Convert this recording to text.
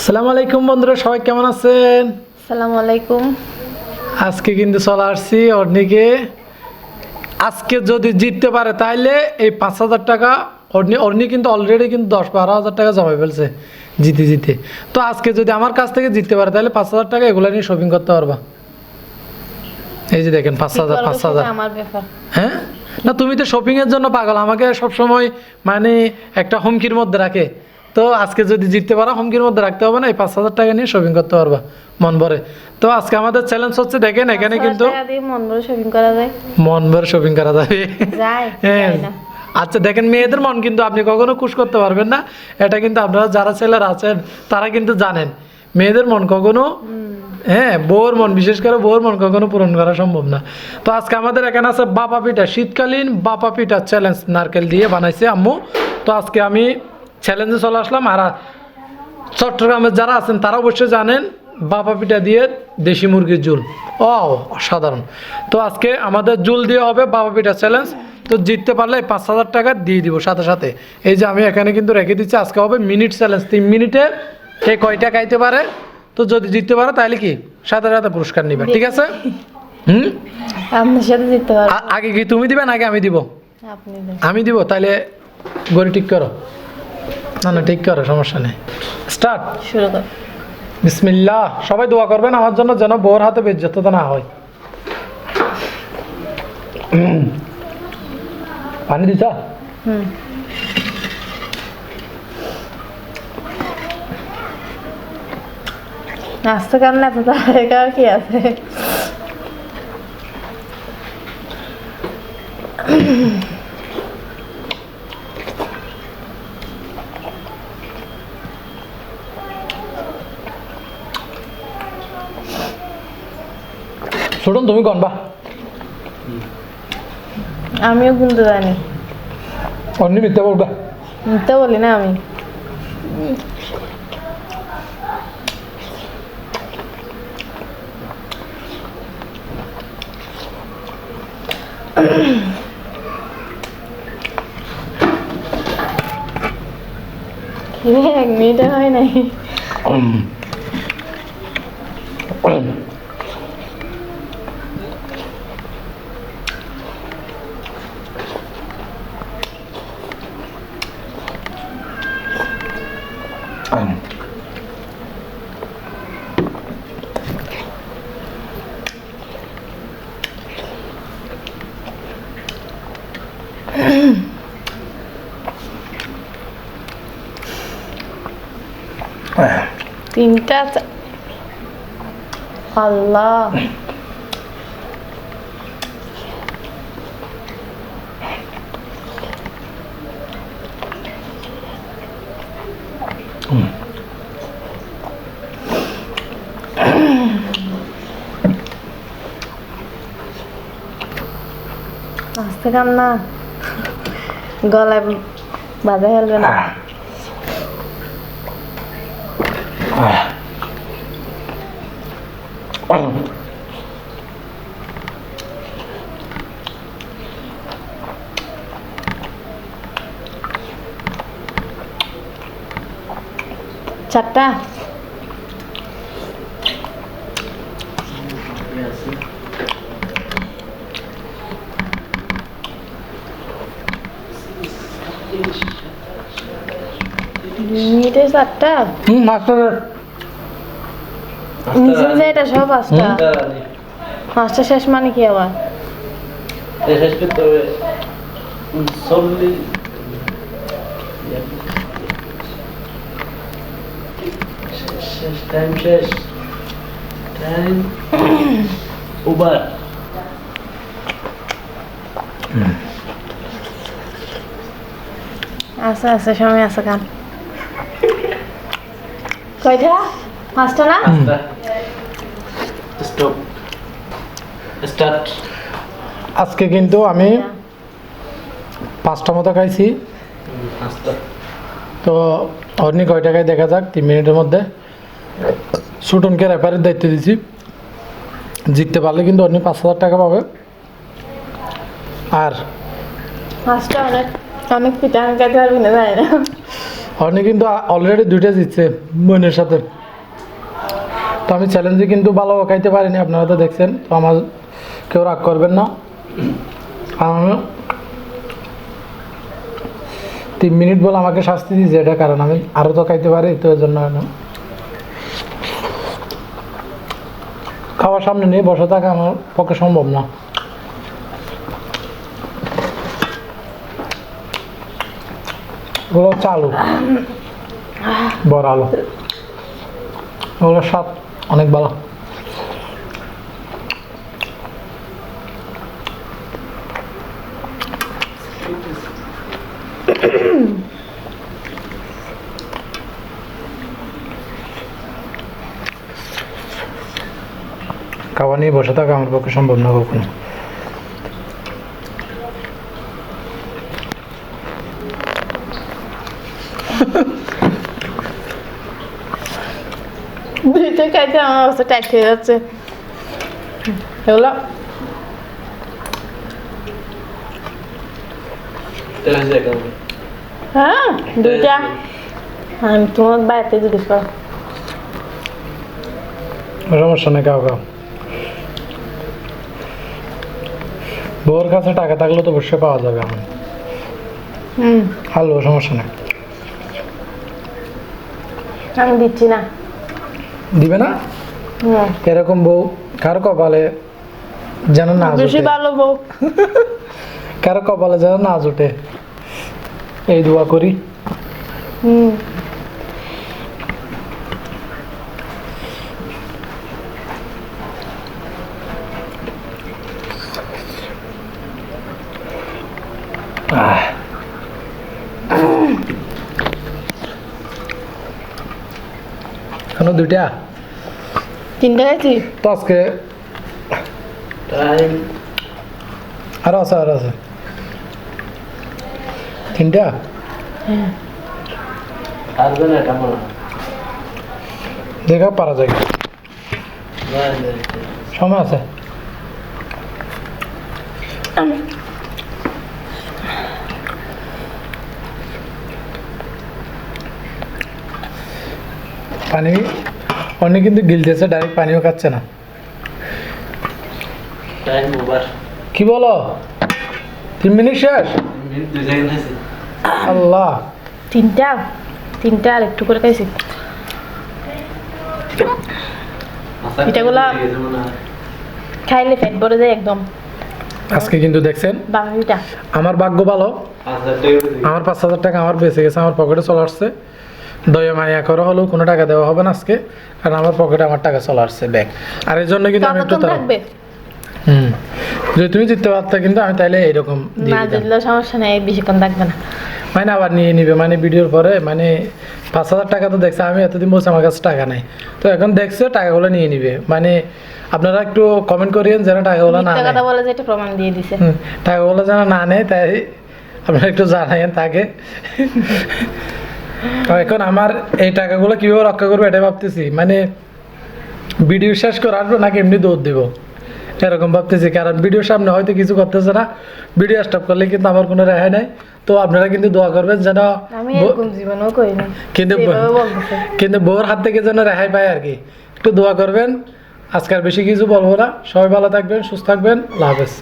আসসালামু আলাইকুম বন্ধুরা, সবাই কেমন আছেন? আসসালামু আলাইকুম। আজকে কিন্তু চলে আসছি অর্নিকে। আজকে যদি জিততে পারে তাইলে এই 5,000 টাকা অর্নি কিন্তু অলরেডি কিন্তু 10-12 হাজার টাকা জমা ফেলছে জিতে জিতে। তো আজকে যদি আমার কাছ থেকে জিততে পারে তাহলে 5,000 টাকা এগুলো নিয়ে শপিং করতে পারবা। এই যে দেখেন 5,000 আমার ব্যাপার। হ্যাঁ না, তুমি তো শপিং এর জন্য পাগল, আমাকে সব সময় মানে একটা হুমকির মধ্যে রাখে। তো আজকে যদি জিততে পারো হুমকির মধ্যে রাখতে হবে না, এই 5,000 টাকা নিয়ে শপিং করতে পারবা মন ভরে। তো আজকে আমাদের চ্যালেঞ্জ হচ্ছে, দেখেন এখানে কিন্তু মন ভরে শপিং করা যায়। মন ভরে শপিং করা যাবে। যায় হ্যাঁ। না। আচ্ছা দেখেন, মেয়েদের মন কিন্তু আপনি কখনো খুশ করতে পারবেন না। এটা কিন্তু আপনারা যারা ছেলেরা আছেন তারা কিন্তু জানেন মেয়েদের মন কখনো, হ্যাঁ, বউর মন, বিশেষ করে বউর মন কখনো পূরণ করা সম্ভব না। তো আজকে আমাদের এখানে আছে বাপা পিঠা, শীতকালীন বাপা পিঠা চ্যালেঞ্জ, নারকেল দিয়ে বানাইছে আম্মু। তো আজকে আমি চ্যালেঞ্জে চলে আসলাম। আর চট্টগ্রামের যারা আছেন তারা অবশ্যই জানেন বাপা পিঠা দিয়ে দেশি মুরগির ঝোল, অসাধারণ। তো আজকে আমাদের ঝোল দিয়ে হবে বাপা পিঠা চ্যালেঞ্জ। তো জিততে পারলে 5,000 টাকা দিয়ে দিব সাথে সাথে। এই যে আমি এখানে কিন্তু রেখে দিচ্ছি। আজকে হবে মিনিট চ্যালেঞ্জ, 3 মিনিটে কে কয়টা খাইতে পারে। তো যদি জিততে পারো তাহলে কি সাথে সাথে পুরস্কার নিবে, ঠিক আছে? আপনার সাথে জিততে পারবো। আগে কি তুমি দিবে নাকি আমি দিব? আপনি দেন। আমি দিব, তাহলে গড়ি ঠিক করো। না ঠিক করো, সমস্যা নেই। স্টার্ট। শুরু কর। বিসমিল্লাহ। সবাই দোয়া করবেন আমার জন্য যেন বউর হাতে বেজ্জততা না হয়। পানি দিছা? নাস্তা কান্না তো তার কি আছে? ছোটন তুমি কনবা? আমিও গুনতে জানি। অন্য মিথ্যা বলবা? মিথ্যা বলি না আমি। এক মিনিটে হয় নাই। তিনটা আল্লাহ। আস্তে কান্না, গলায় বাধা ফেলবে না। চারটা। মিনিটে চারটা। মাস্টার নিচে যে এটা সব পাঁচটা। পাঁচটা শেষ মানে কি আবার? শেষ করতে হবে 40 শেষ টাইম, শেষ টাইম ওভার। আচ্ছা আচ্ছা, সময় আছে কান। কয়টা? পাঁচটা না? Stop, start. আজকে কিন্তু আমি 5টা মতো খাইছি। তো অর্নি কয় টাকায় দেখা যাক 3 মিনিটের মধ্যে। সুটনকে রেফারির দায়িত্ব দিয়েছি, জিততে পারলে কিন্তু অর্নি 5,000 টাকা পাবে। আর পাঁচটা অনেক অনেক পিঠা আমি খাইতে পারবি না, জানি না। অনেক কিন্তু অলরেডি দুইটা জিতছে বোনের সাথে। তো আমি চ্যালেঞ্জে কিন্তু ভালো খাইতে পারিনি, আপনারা তো দেখছেন। তো আমার কেউ রাগ করবেন না। আমি 3 মিনিট বলে আমাকে শাস্তি দিয়েছে, এটা কারণ আমি আরও তো খাইতে পারি, তো এর জন্য খাওয়ার সামনে নিয়ে বসে থাকা আমার পক্ষে সম্ভব না। ওগুলো হচ্ছে আলু, বড় আলু, ওগুলোর স্বাদ অনেক ভালো। খাওয়া নিয়ে বসে থাকা আমার পক্ষে সম্ভব না কখনো। দুইটা খাইতে আমার অবস্থা টাইট হয়ে যাচ্ছে। এগুলো এটা হচ্ছে কেমন? হ্যাঁ দুইটা আমি তোমার বাড়িতে জিজ্ঞেস করো। সমস্যা নেই, খাও খাও। বউর কাছে টাকা থাকলে তো অবশ্যই পাওয়া যাবে। আমি হালো, সমস্যা নেই। আমি দিচ্ছি না। দিবে না? এরকম বউ কারো কপালে যেন না বেশি জুটে, ভালো বউ। কারো কপালে যেন না জুটে, এই দোয়া করি। এখনো দুইটা, তিনটা খাইছি। তো আজকে টাইম আরো আছে, আরো আছে। 3টা আসবে না কেমন? দেখা পারা যায়, সময় আছে। পানি অনেক কিন্তু গিলতেছে, ডাইরেক্ট পানিও খাচ্ছে না। Time over. কি বলো, 3 মিনিট শেষ? মিনিট 2 সেকেন্ড আছে। আল্লাহ, তিনটা আর একটু করে খাইছি। পিঠাগুলা খাইলে পেট ভরে যায় একদম। আজকে কিন্তু দেখছেন বাকিটা আমার ভাগ্য ভালো, আমার 5,000 টাকা আমার বেঁচে গেছে, আমার পকেটে চলে আসছে। দয়া মায়া করে হলেও কোনো টাকা দেওয়া হবে না আজকে, কারণ আমার পকেটে আমার টাকা চলে আসছে ব্যাগ। আর এর জন্য কিন্তু আমি একটু থাকবে। যদি তুমি জিততে পারতে কিন্তু আমি তাইলে এইরকম না জিতলে সমস্যা নেই, বেশিক্ষণ থাকবে না। মানে আবার নিয়ে নিবে, মানে ভিডিওর পরে মানে 5,000 টাকা তো দেখছে, আমি এতদিন বলছি আমার কাছে টাকা নাই, তো এখন দেখছে টাকাগুলো নিয়ে নিবে। মানে আপনারা একটু কমেন্ট করিয়েন যেন টাকাগুলো না মিথ্যা নেয়। কথা বলে যে এটা প্রমাণ দিয়ে দিছে। টাকাগুলো যেন না নেয়, তাই আপনারা একটু জানাইন তাকে। তো এখন আমার এই টাকাগুলো কিভাবে রক্ষা করবো এটাই ভাবতেছি। মানে ভিডিও শেষ করে আসবো নাকি এমনি দৌড় দিব, এরকম ভাবতেছি। কারণ ভিডিওর সামনে হয়তো কিছু করতেছে না, ভিডিও স্টপ করলে কিন্তু আমার কোনো রেহাই নাই। তো আপনারা কিন্তু দোয়া করবেন যেন, আমি এরকম জীবনেও করি না, কিন্তু কিন্তু বউর হাত থেকে যেন রেহাই পায় আর কি। একটু দোয়া করবেন। আজকে আর বেশি কিছু বলবো না, সবাই ভালো থাকবেন, সুস্থ থাকবেন, আল্লাহ হাফেজ।